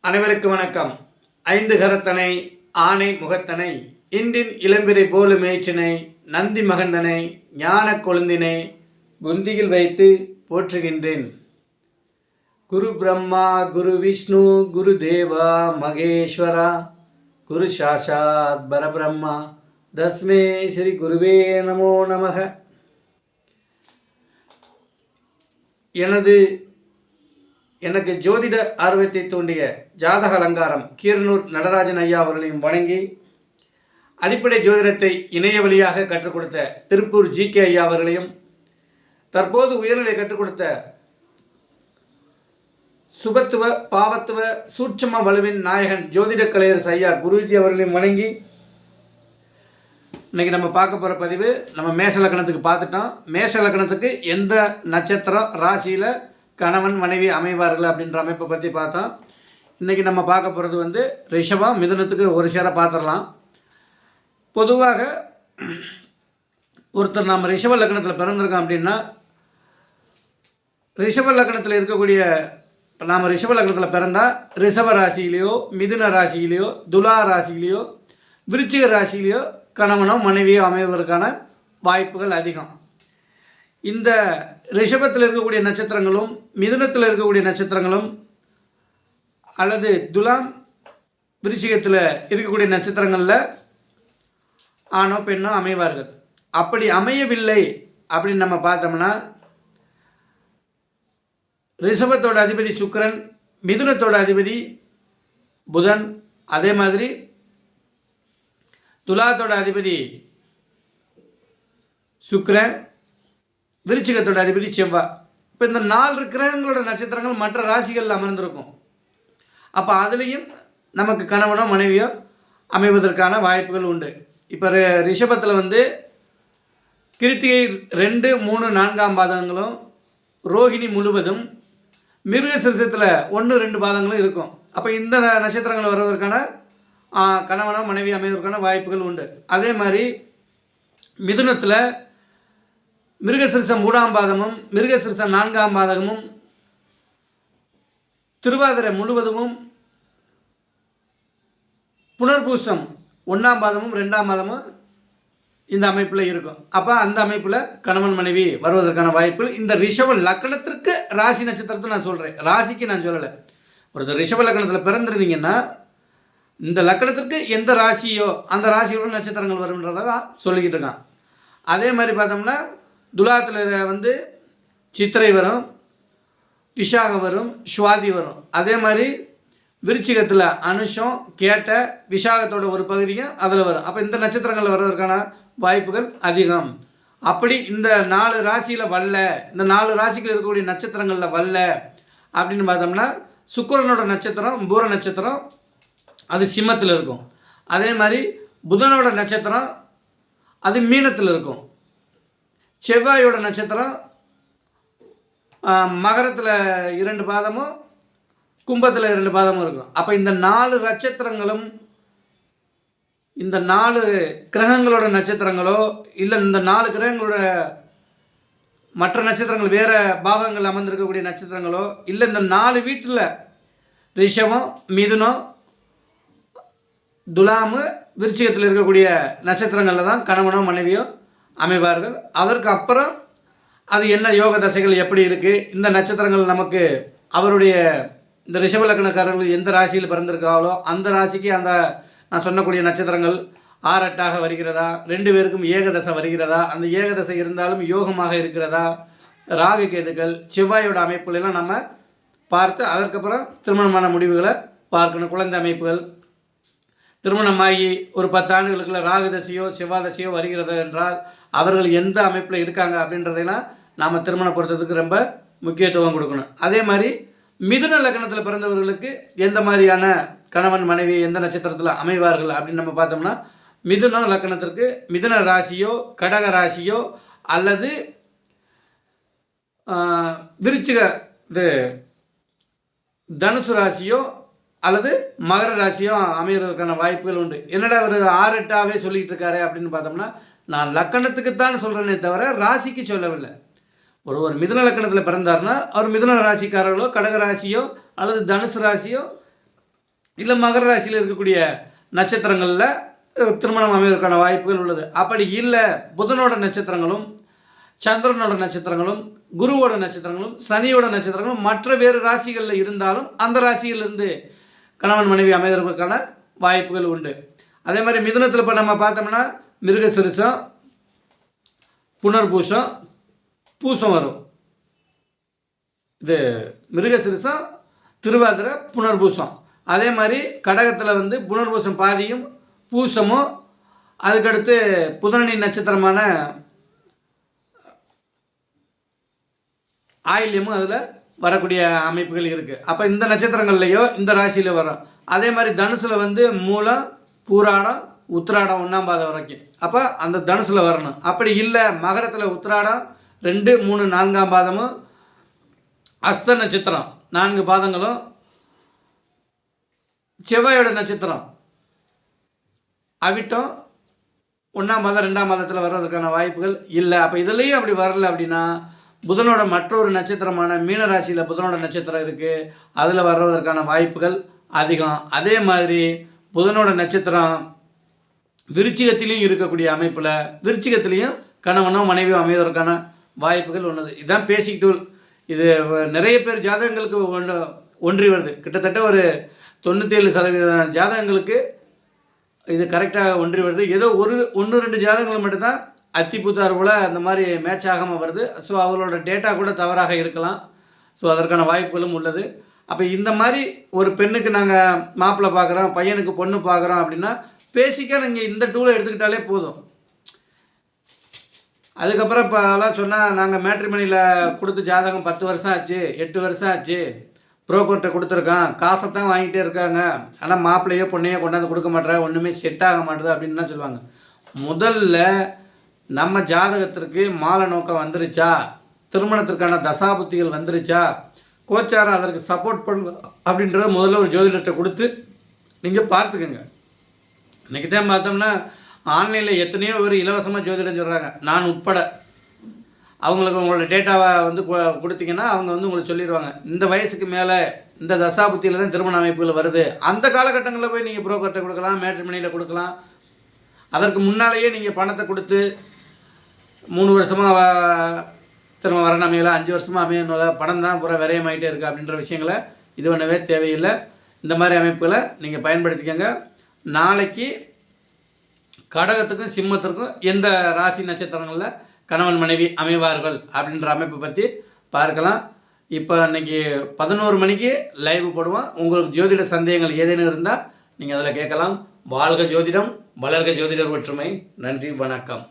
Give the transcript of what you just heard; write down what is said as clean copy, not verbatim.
அனைவருக்கும் வணக்கம். ஐந்து கரத்தனை ஆனை முகத்தனை இன்றின் இளம்பிரை போலு மேய்ச்சினை நந்தி மகந்தனை ஞான கொழுந்தினை புந்தியில் வைத்து போற்றுகின்றேன். குரு பிரம்மா குரு விஷ்ணு குரு தேவா மகேஸ்வரா குரு சாட்சாத் பரபிரம்மா தஸ்மே ஸ்ரீ குருவே நமோ நமக. எனக்கு ஜோதிட ஆர்வத்தை தூண்டிய ஜாதக அலங்காரம் கீரனூர் நடராஜன் ஐயா அவர்களையும் வணங்கி, அடிப்படை ஜோதிடத்தை இணைய வழியாக கற்றுக் கொடுத்த திருப்பூர் ஜி.கே. ஐயா அவர்களையும், தற்போது உயர்நிலை கற்றுக் கொடுத்த சுபத்துவ பாவத்துவ சூட்சம வலுவின் நாயகன் ஜோதிட கலையரசு ஐயா குருஜி அவர்களையும் வணங்கி, இன்றைக்கி நம்ம பார்க்க போகிற பதிவு நம்ம மேஷ லக்னத்துக்கு பார்த்துட்டோம். மேஷ லக்னத்துக்கு எந்த நட்சத்திரம் ராசியில் கணவன் மனைவி அமைவார்கள் அப்படின்ற அமைப்பை பற்றி பார்த்தோம். இன்றைக்கி நம்ம பார்க்க போகிறது ரிஷபம் மிதுனத்துக்கு ஒரு சேர பார்த்துடலாம். பொதுவாக ஒருத்தர் நம்ம ரிஷப லக்னத்தில் பிறந்திருக்கோம் அப்படின்னா, ரிஷப லக்னத்தில் இருக்கக்கூடிய நாம் ரிஷப லக்னத்தில் பிறந்தால் ரிஷப ராசியிலையோ மிதுன ராசியிலையோ துலா ராசியிலையோ விருச்சிக ராசியிலையோ கணவனோ மனைவியோ அமைவதற்கான வாய்ப்புகள் அதிகம். இந்த ரிஷபத்தில் இருக்கக்கூடிய நட்சத்திரங்களும் மிதுனத்தில் இருக்கக்கூடிய நட்சத்திரங்களும் அல்லது துலாம் விருச்சிகத்தில் இருக்கக்கூடிய நட்சத்திரங்களில் ஆணோ பெண்ணோ அமைவார்கள். அப்படி அமையவில்லை அப்படின்னு நம்ம பார்த்தோம்னா, ரிஷபத்தோட அதிபதி சுக்கிரன், மிதுனத்தோட அதிபதி புதன், அதே மாதிரி துலாத்தோட அதிபதி சுக்கிரன், விருச்சிகத்தோட அதிபதி செவ்வாய். இப்போ இந்த 4 கிரகங்களோட நட்சத்திரங்கள் மற்ற ராசிகளில் அமர்ந்திருக்கும். அப்போ அதுலேயும் நமக்கு கணவனோ மனைவியோ அமைவதற்கான வாய்ப்புகள் உண்டு. இப்போ ரிஷபத்தில் கிருத்திகை 2, 3, 4ஆம் பாதங்களும், ரோஹிணி முழுவதும், மிருகசீரிஷத்தில் 1, 2 பாதங்களும் இருக்கும். அப்போ இந்த நட்சத்திரங்கள் வருவதற்கான கணவனோ மனைவி அமைவதற்கான வாய்ப்புகள் உண்டு. அதே மாதிரி மிதுனத்தில் மிருகசீரிஷம் 3ஆம் பாதமும் மிருகசீரிஷம் 4ஆம் பாதமும் திருவாதிரை முழுவதும் புனர்பூசம் 1ஆம் பாதமும் 2ஆம் பாதமும் இந்த அமைப்பில் இருக்கும். அப்போ அந்த அமைப்பில் கணவன் மனைவி வருவதற்கான வாய்ப்புகள் இந்த ரிஷப லக்னத்திற்கு ராசி நட்சத்திரத்தை நான் சொல்கிறேன், ராசிக்கு நான் சொல்லலை. ஒரு ரிஷப லக்னத்தில் பிறந்திருந்தீங்கன்னா இந்த லக்னத்திற்கு எந்த ராசியோ அந்த ராசியோட நட்சத்திரங்கள் வரும்ன்றதை தான் சொல்லிக்கிட்டு இருக்கான். அதே மாதிரி பார்த்தோம்னா துலாத்தில் சித்திரை வரும், விஷாகம் வரும், சுவாதி வரும். அதே மாதிரி விருச்சிகத்தில் அனுஷம், கேட்ட, விஷாகத்தோட ஒரு பகுதியும் அதில் வரும். அப்போ இந்த நட்சத்திரங்களில் வர்றதற்கான வாய்ப்புகள் அதிகம். அப்படி இந்த 4 ராசியில் வரல, இந்த 4 ராசிகள் இருக்கக்கூடிய நட்சத்திரங்களில் வரல அப்படின்னு பார்த்தோம்னா, சுக்கிரனோட நட்சத்திரம் பூர நட்சத்திரம், அது சிம்மத்தில் இருக்கும். அதே மாதிரி புதனோட நட்சத்திரம் அது மீனத்தில் இருக்கும். செவ்வாயோட நட்சத்திரம் மகரத்தில் 2 பாதமும் கும்பத்தில் 2 பாதமும் இருக்கும். அப்போ இந்த 4 நட்சத்திரங்களும் இந்த 4 கிரகங்களோட நட்சத்திரங்களோ இல்லை இந்த 4 கிரகங்களோட மற்ற நட்சத்திரங்கள் வேறு பாகங்கள் அமர்ந்திருக்கக்கூடிய நட்சத்திரங்களோ இல்லை இந்த 4 வீட்டில் ரிஷபம் மிதுனம் துலாமு விருச்சிகத்தில் இருக்கக்கூடிய நட்சத்திரங்களில் தான் கணவனோ மனைவியோ அமைவார்கள். அதற்கு அப்புறம் அது என்ன யோக தசைகள் எப்படி இருக்குது, இந்த நட்சத்திரங்கள் நமக்கு அவருடைய இந்த ரிஷப லக்னக்காரர்கள் எந்த ராசியில் பிறந்திருக்காங்களோ அந்த ராசிக்கு அந்த நான் சொன்னக்கூடிய நட்சத்திரங்கள் 6, 8ஆக வருகிறதா, 2 பேருக்கும் ஏகதசை வருகிறதா, அந்த ஏகதசை இருந்தாலும் யோகமாக இருக்கிறதா, ராகு கேதுக்கள் செவ்வாயோட அமைப்புகளெல்லாம் நம்ம பார்த்து அதற்கப்புறம் திருமணமான முடிவுகளை பார்க்கணும். குழந்தை அமைப்புகள் திருமணமாகி ஒரு 10 ஆண்டுகளுக்குள்ள ராகு தசையோ செவ்வாய் தசையோ வருகிறது என்றால் அவர்கள் எந்த அமைப்பில் இருக்காங்க அப்படின்றதெல்லாம் நாம் திருமண பொருத்தத்துக்கு ரொம்ப முக்கியத்துவம் கொடுக்கணும். அதே மாதிரி மிதுன லக்னத்தில் பிறந்தவர்களுக்கு எந்த மாதிரியான கணவன் மனைவி எந்த நட்சத்திரத்தில் அமைவார்கள் அப்படின்னு நம்ம பார்த்தோம்னா, மிதுன லக்னத்திற்கு மிதுன ராசியோ கடக ராசியோ அல்லது விருச்சிக தனுசு ராசியோ அல்லது மகர ராசியோ அமைகிறதுக்கான வாய்ப்புகள் உண்டு. என்னடா ஒரு 6, 8ஆகவே சொல்லிகிட்டு இருக்காரு அப்படின்னு பார்த்தோம்னா, நான் லக்கணத்துக்குத்தான் சொல்கிறேனே தவிர ராசிக்கு சொல்லவில்லை. ஒரு மிதுன லக்கணத்தில் பிறந்தார்னா அவர் மிதுன ராசிக்காரர்களோ கடக ராசியோ அல்லது தனுசு ராசியோ இல்லை மகர ராசியில் இருக்கக்கூடிய நட்சத்திரங்களில் திருமணம் அமைவதற்கான வாய்ப்புகள் உள்ளது. அப்படி இல்லை, புதனோட நட்சத்திரங்களும் சந்திரனோட நட்சத்திரங்களும் குருவோட நட்சத்திரங்களும் சனியோட நட்சத்திரங்களும் மற்ற வேறு ராசிகளில் இருந்தாலும் அந்த ராசியிலிருந்து கணவன் மனைவி அமைவதற்கான வாய்ப்புகள் உண்டு. அதே மாதிரி மிதுனத்தில் இப்போ நம்ம பார்த்தோம்னா மிருகசிருஷம், புனர்பூசம், பூசம் வரும். இது மிருகசிருஷம், திருவாதிரை, புனர்பூசம். அதே மாதிரி கடகத்தில் வந்து புனர்பூசம் பாதியும் பூசமும், அதுக்கடுத்து புதனின் நட்சத்திரமான ஆயில்யமும் அதில் வரக்கூடிய அமைப்புகள் இருக்குது. அப்போ இந்த நட்சத்திரங்கள்லையோ இந்த ராசியில் வரும். அதே மாதிரி தனுசில் வந்து மூலம், பூராடம், உத்திராடம் 1ஆம் பாதம் வரைக்கும். அப்போ அந்த தனுசில் வரணும். அப்படி இல்லை, மகரத்தில் உத்திராடம் 2, 3, 4ஆம் பாதமும், அஸ்த நட்சத்திரம் 4 பாதங்களும், செவ்வாயோட நட்சத்திரம் அவிட்டம் 1ஆம் பாதம் 2ஆம் பாதத்தில் வர்றதுக்கான வாய்ப்புகள் இல்லை. அப்போ இதுலேயும் அப்படி வரல அப்படின்னா புதனோட மற்றொரு நட்சத்திரமான மீனராசியில் புதனோட நட்சத்திரம் இருக்குது, அதில் வர்றதற்கான வாய்ப்புகள் அதிகம். அதே மாதிரி புதனோட நட்சத்திரம் விருச்சிகத்திலையும் இருக்கக்கூடிய அமைப்பில் விருச்சிகத்திலையும் கணவனோ மனைவியோ அமைவதற்கான வாய்ப்புகள் உள்ளது. இதுதான் பேசிக் டூல். இது நிறைய பேர் ஜாதகங்களுக்கு ஒன்றி வருது. கிட்டத்தட்ட ஒரு 97% ஜாதகங்களுக்கு இது கரெக்டாக ஒன்றி வருது. ஏதோ 1-2 ஜாதகங்கள் மட்டும்தான் அத்திபுத்தார் போல் அந்த மாதிரி மேட்ச் ஆகாமல் வருது. ஸோ அவங்களோட டேட்டா கூட தவறாக இருக்கலாம். ஸோ அதற்கான வாய்ப்புகளும் உள்ளது. அப்போ இந்த மாதிரி ஒரு பெண்ணுக்கு நாங்கள் மாப்பிள்ளை பார்க்குறோம், பையனுக்கு பொண்ணு பார்க்குறோம் அப்படின்னா பேசிக்காக நீங்கள் இந்த டூலை எடுத்துக்கிட்டாலே போதும். அதுக்கப்புறம் இப்போ அதெல்லாம் சொன்னால் நாங்கள் மேட்ரிமனியில் கொடுத்து ஜாதகம் 10 வருஷம் ஆச்சு, 8 வருஷம் ஆச்சு, ப்ரோக்கர்கிட்ட கொடுத்துருக்கான், காசை தான் வாங்கிட்டே இருக்காங்க, ஆனால் மாப்பிள்ளையோ பொண்ணையோ கொண்டாந்து கொடுக்க மாட்டேற, ஒன்றுமே செட் ஆக மாட்டேது அப்படின்னு தான் சொல்லுவாங்க. முதல்ல நம்ம ஜாதகத்திற்கு மாலை நோக்கம் வந்துருச்சா, திருமணத்திற்கான தசாபுத்திகள் வந்துருச்சா, கோச்சாரம் அதற்கு சப்போர்ட் பண்ணு அப்படின்றத முதல்ல ஒரு ஜோதிடத்தை கொடுத்து நீங்கள் பார்த்துக்கோங்க. இன்றைக்கி தான் பார்த்தோம்னா ஆன்லைனில் எத்தனையோ பேர் இலவசமாக ஜோதிடம் சொல்கிறாங்க, நான் உட்பட. அவங்களுக்கு உங்களோட டேட்டாவை வந்து கொடுத்தீங்கன்னா அவங்க வந்து உங்களுக்கு சொல்லிடுவாங்க, இந்த வயசுக்கு மேலே இந்த தசாபுத்தியில் தான் திருமண அமைப்புகள் வருது. அந்த காலகட்டங்களில் போய் நீங்கள் புரோக்கர்கிட்ட கொடுக்கலாம், மேட்ரிமனியில் கொடுக்கலாம். அதற்கு முன்னாலேயே நீங்கள் பணத்தை கொடுத்து 3 வருஷமாக திரும்ப வரணும் அமையலை, 5 வருஷமாக அமையணும்ல, பணம் தான் பூரா விரயமாகிட்டே இருக்குது அப்படின்ற விஷயங்களை இது ஒன்றவே தேவையில்லை. இந்த மாதிரி அமைப்புகளை நீங்கள் பயன்படுத்திக்கங்க. நாளைக்கு கடகத்துக்கும் சிம்மத்திற்கும் எந்த ராசி நட்சத்திரங்களில் கணவன் மனைவி அமைவார்கள் அப்படின்ற அமைப்பை பற்றி பார்க்கலாம். இப்போ இன்றைக்கி 11 மணிக்கு லைவ் போடுவோம். உங்களுக்கு ஜோதிட சந்தேகங்கள் ஏதேனும் இருந்தால் நீங்கள் அதில் கேட்கலாம். வாழ்க ஜோதிடம், வளர்க ஜோதிடர் ஒற்றுமை. நன்றி, வணக்கம்.